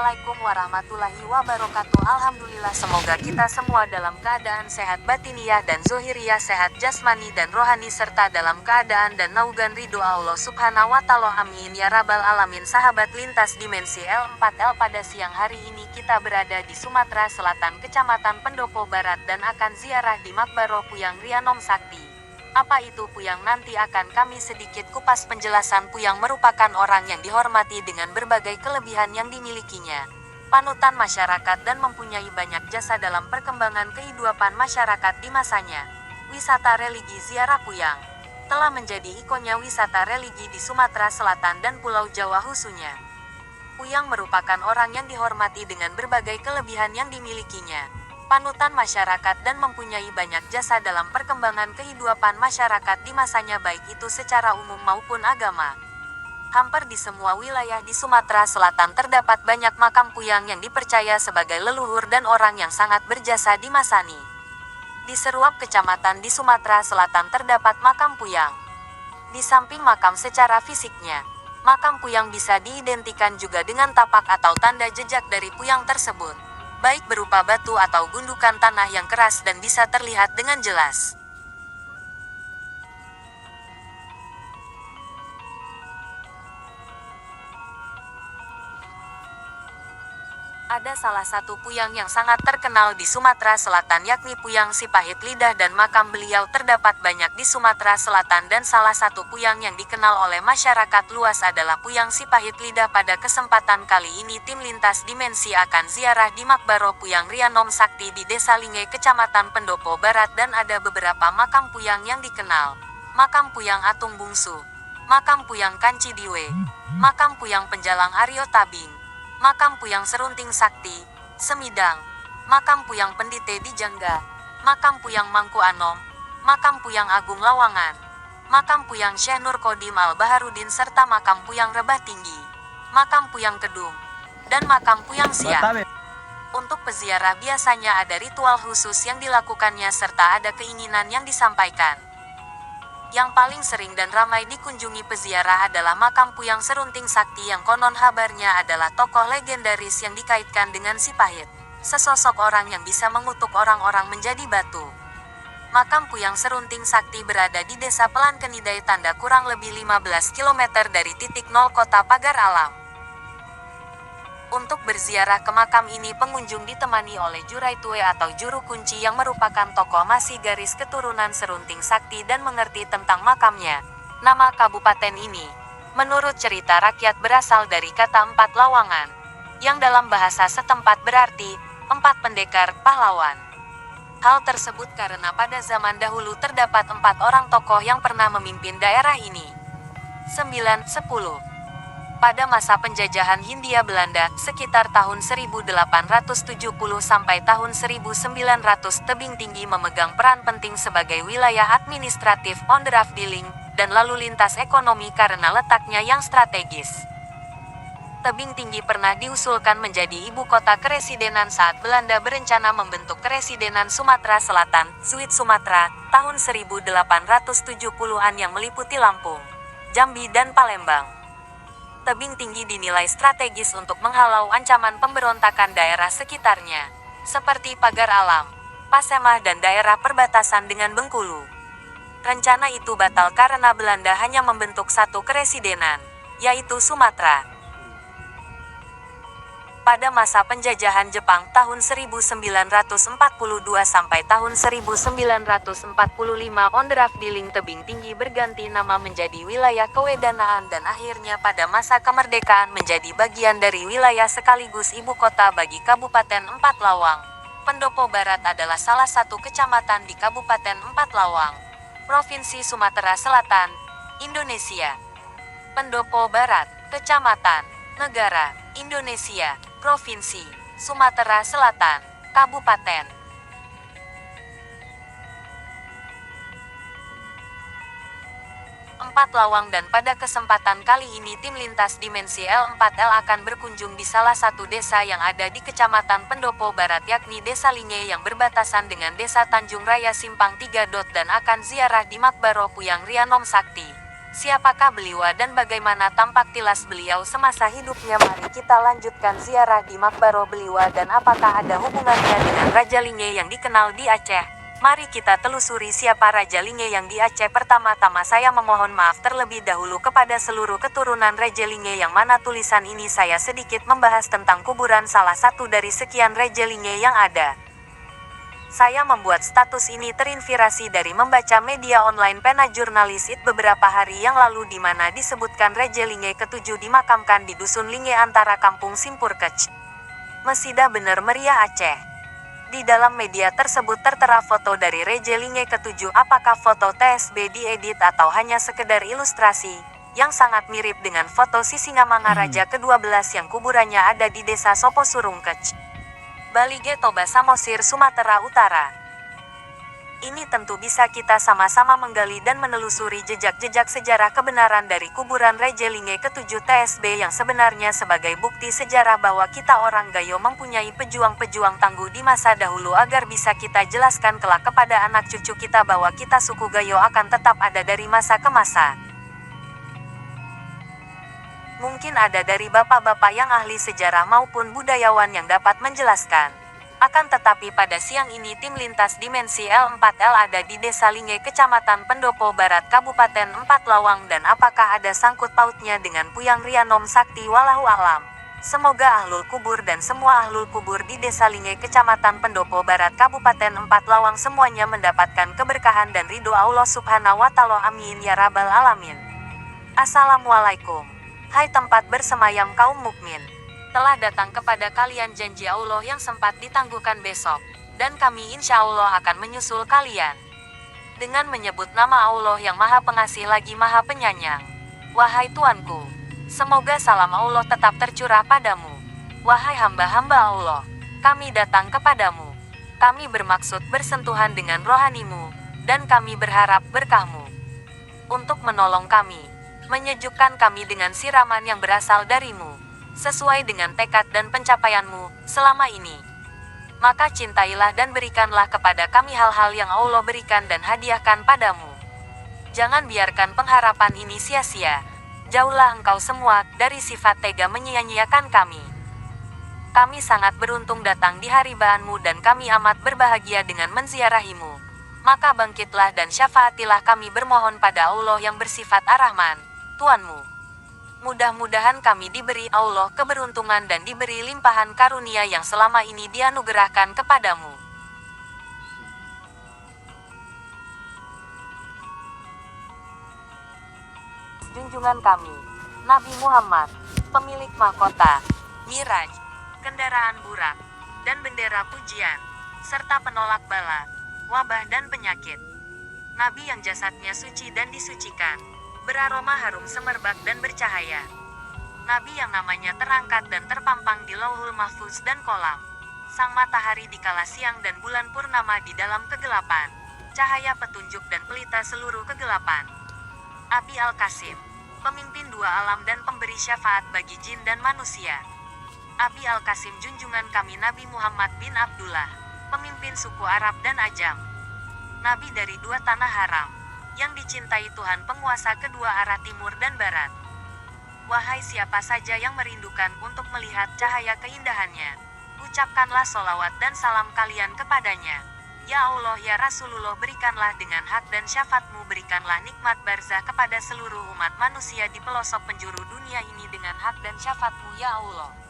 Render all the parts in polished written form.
Assalamualaikum warahmatullahi wabarakatuh. Alhamdulillah, semoga kita semua dalam keadaan sehat batiniah dan zohiriah, sehat jasmani dan rohani, serta dalam keadaan dan naugan ridho Allah subhanahu wa ta'ala. Amin ya rabbal alamin. Sahabat lintas dimensi L4L, pada siang hari ini kita berada di Sumatera Selatan, Kecamatan Pendopo Barat, dan akan ziarah di Makbaro Puyang Rianom Sakti. Apa itu Puyang? Nanti akan kami sedikit kupas penjelasan. Puyang merupakan orang yang dihormati dengan berbagai kelebihan yang dimilikinya, panutan masyarakat, dan mempunyai banyak jasa dalam perkembangan kehidupan masyarakat di masanya. Wisata religi ziarah Puyang telah menjadi ikonnya wisata religi di Sumatera Selatan dan Pulau Jawa khususnya. Puyang merupakan orang yang dihormati dengan berbagai kelebihan yang dimilikinya, panutan masyarakat, dan mempunyai banyak jasa dalam perkembangan kehidupan masyarakat di masanya, baik itu secara umum maupun agama. Hampir di semua wilayah di Sumatera Selatan terdapat banyak makam Puyang yang dipercaya sebagai leluhur dan orang yang sangat berjasa di masani. Di seruap kecamatan di Sumatera Selatan terdapat makam Puyang. Di samping makam secara fisiknya, makam Puyang bisa diidentikan juga dengan tapak atau tanda jejak dari Puyang tersebut, baik berupa batu atau gundukan tanah yang keras dan bisa terlihat dengan jelas. Ada salah satu Puyang yang sangat terkenal di Sumatera Selatan, yakni Puyang Sipahit Lidah, dan makam beliau terdapat banyak di Sumatera Selatan, dan salah satu Puyang yang dikenal oleh masyarakat luas adalah Puyang Sipahit Lidah. Pada kesempatan kali ini tim lintas dimensi akan ziarah di Makbaro Puyang Rianom Sakti di Desa Linge, Kecamatan Pendopo Barat, dan ada beberapa makam Puyang yang dikenal. Makam Puyang Atung Bungsu, makam Puyang Kanci Diwe, makam Puyang Penjalang Aryo Tabing, makam Puyang Serunting Sakti, Semidang, makam Puyang Pendite di Jangga, makam Puyang Mangku Anom, makam Puyang Agung Lawangan, makam Puyang Syekh Nur Kodim Al-Baharudin, serta makam Puyang Rebah Tinggi, makam Puyang Kedung, dan makam Puyang Siang. Untuk peziarah biasanya ada ritual khusus yang dilakukannya serta ada keinginan yang disampaikan. Yang paling sering dan ramai dikunjungi peziarah adalah makam Puyang Serunting Sakti, yang konon habarnya adalah tokoh legendaris yang dikaitkan dengan Sipahit, sesosok orang yang bisa mengutuk orang-orang menjadi batu. Makam Puyang Serunting Sakti berada di Desa Pelankenidai, Tanda, kurang lebih 15 km dari titik nol kota Pagar Alam. Untuk berziarah ke makam ini, pengunjung ditemani oleh Jurai Tue atau juru kunci yang merupakan tokoh masih garis keturunan Serunting Sakti dan mengerti tentang makamnya. Nama kabupaten ini, menurut cerita rakyat, berasal dari kata empat lawangan, yang dalam bahasa setempat berarti empat pendekar pahlawan. Hal tersebut karena pada zaman dahulu terdapat 4 orang tokoh yang pernah memimpin daerah ini. 9. 10. Pada masa penjajahan Hindia Belanda, sekitar tahun 1870 sampai tahun 1900, Tebing Tinggi memegang peran penting sebagai wilayah administratif, onderafdeling, dan lalu lintas ekonomi karena letaknya yang strategis. Tebing Tinggi pernah diusulkan menjadi ibu kota keresidenan saat Belanda berencana membentuk Keresidenan Sumatera Selatan, Zuid Sumatera, tahun 1870-an, yang meliputi Lampung, Jambi, dan Palembang. Tebing Tinggi dinilai strategis untuk menghalau ancaman pemberontakan daerah sekitarnya, seperti Pagar Alam, Pasemah, dan daerah perbatasan dengan Bengkulu. Rencana itu batal karena Belanda hanya membentuk satu keresidenan, yaitu Sumatera. Pada masa penjajahan Jepang tahun 1942 sampai tahun 1945, onderafdeling Tebing Tinggi berganti nama menjadi Wilayah Kewedanaan, dan akhirnya pada masa kemerdekaan menjadi bagian dari wilayah sekaligus ibu kota bagi Kabupaten Empat Lawang. Pendopo Barat adalah salah satu kecamatan di Kabupaten Empat Lawang, Provinsi Sumatera Selatan, Indonesia. Pendopo Barat, Kecamatan, Negara, Indonesia, Provinsi Sumatera Selatan, Kabupaten. Empat Lawang. Dan pada kesempatan kali ini tim lintas dimensi L4L akan berkunjung di salah satu desa yang ada di Kecamatan Pendopo Barat, yakni Desa Linge yang berbatasan dengan Desa Tanjung Raya Simpang 3. Dan akan ziarah di Makbaro Puyang Rianom Sakti. Siapakah beliau dan bagaimana tampak tilas beliau semasa hidupnya? Mari kita lanjutkan ziarah di Makbaro beliau dan apakah ada hubungannya dengan Raja Linge yang dikenal di Aceh? Mari kita telusuri siapa Raja Linge yang di Aceh. Pertama-tama saya memohon maaf terlebih dahulu kepada seluruh keturunan Raja Linge yang mana tulisan ini saya sedikit membahas tentang kuburan salah satu dari sekian Raja Linge yang ada. Saya membuat status ini terinspirasi dari membaca media online pena jurnalis It beberapa hari yang lalu di mana disebutkan Raja Linge ke-7 dimakamkan di Dusun Linge antara Kampung Simpur Kec, Mesida bener meriah Aceh. Di dalam media tersebut tertera foto dari Raja Linge ke-7. Apakah foto TSB diedit atau hanya sekedar ilustrasi, yang sangat mirip dengan foto Sisingamanga Raja ke-12 yang kuburannya ada di desa Soposurung Kec, Balige Toba Samosir, Sumatera Utara. Ini tentu bisa kita sama-sama menggali dan menelusuri jejak-jejak sejarah kebenaran dari kuburan Raja Linge ke-7 TSB yang sebenarnya sebagai bukti sejarah bahwa kita orang Gayo mempunyai pejuang-pejuang tangguh di masa dahulu agar bisa kita jelaskan kelak kepada anak cucu kita bahwa kita suku Gayo akan tetap ada dari masa ke masa. Mungkin ada dari bapak-bapak yang ahli sejarah maupun budayawan yang dapat menjelaskan. Akan tetapi pada siang ini tim lintas dimensi L4L ada di Desa Linge, Kecamatan Pendopo Barat, Kabupaten 4 Lawang, dan apakah ada sangkut pautnya dengan Puyang Rianom Sakti walahu alam. Semoga ahlul kubur dan semua ahlul kubur di Desa Linge, Kecamatan Pendopo Barat, Kabupaten 4 Lawang semuanya mendapatkan keberkahan dan ridho Allah Subhanahu wa Ta'ala. Amin ya rabbal alamin. Assalamualaikum. Hai tempat bersemayam kaum mukmin. Telah datang kepada kalian janji Allah yang sempat ditangguhkan besok, dan kami insya Allah akan menyusul kalian dengan menyebut nama Allah yang Maha Pengasih lagi Maha Penyayang. Wahai Tuanku, semoga salam Allah tetap tercurah padamu. Wahai hamba-hamba Allah, kami datang kepadamu. Kami bermaksud bersentuhan dengan rohanimu, dan kami berharap berkahmu untuk menolong kami, menyejukkan kami dengan siraman yang berasal darimu, sesuai dengan tekad dan pencapaianmu selama ini. Maka cintailah dan berikanlah kepada kami hal-hal yang Allah berikan dan hadiahkan padamu. Jangan biarkan pengharapan ini sia-sia. Jauhlah engkau semua dari sifat tega menyia-nyiakan kami. Kami sangat beruntung datang di hari bahanmu dan kami amat berbahagia dengan menziarahimu. Maka bangkitlah dan syafaatilah kami bermohon pada Allah yang bersifat Ar-Rahman, Tuanmu. Mudah-mudahan kami diberi Allah keberuntungan dan diberi limpahan karunia yang selama ini dianugerahkan kepadamu. Junjungan kami, Nabi Muhammad, pemilik mahkota, Miraj, kendaraan burak, dan bendera pujian, serta penolak bala, wabah dan penyakit. Nabi yang jasadnya suci dan disucikan, beraroma harum semerbak dan bercahaya. Nabi yang namanya terangkat dan terpampang di Lauhul Mahfuz dan kolam. Sang matahari di kala siang dan bulan purnama di dalam kegelapan. Cahaya petunjuk dan pelita seluruh kegelapan. Abi Al-Qasim, pemimpin dua alam dan pemberi syafaat bagi jin dan manusia. Abi Al-Qasim junjungan kami Nabi Muhammad bin Abdullah, pemimpin suku Arab dan Ajam. Nabi dari dua tanah haram, yang dicintai Tuhan penguasa kedua arah timur dan barat. Wahai siapa saja yang merindukan untuk melihat cahaya keindahannya, ucapkanlah solawat dan salam kalian kepadanya. Ya Allah ya Rasulullah, berikanlah dengan hak dan syafaatmu, berikanlah nikmat barzah kepada seluruh umat manusia di pelosok penjuru dunia ini dengan hak dan syafaatmu ya Allah.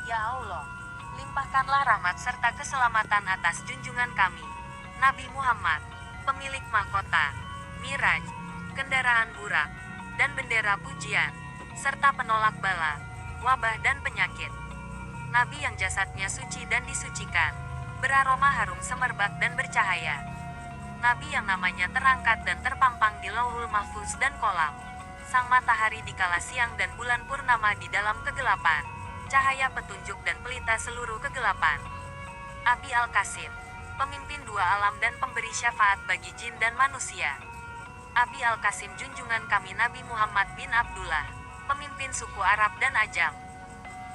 Ya Allah, limpahkanlah rahmat serta keselamatan atas junjungan kami, Nabi Muhammad, pemilik mahkota, Miraj, kendaraan burak, dan bendera pujian, serta penolak bala, wabah dan penyakit. Nabi yang jasadnya suci dan disucikan, beraroma harum semerbak dan bercahaya. Nabi yang namanya terangkat dan terpampang di Lauhul Mahfuz dan kolam. Sang matahari di kala siang dan bulan purnama di dalam kegelapan. Cahaya petunjuk dan pelita seluruh kegelapan. Abi Al-Qasim, pemimpin dua alam dan pemberi syafaat bagi jin dan manusia. Abi Al-Qasim junjungan kami Nabi Muhammad bin Abdullah, pemimpin suku Arab dan Ajam.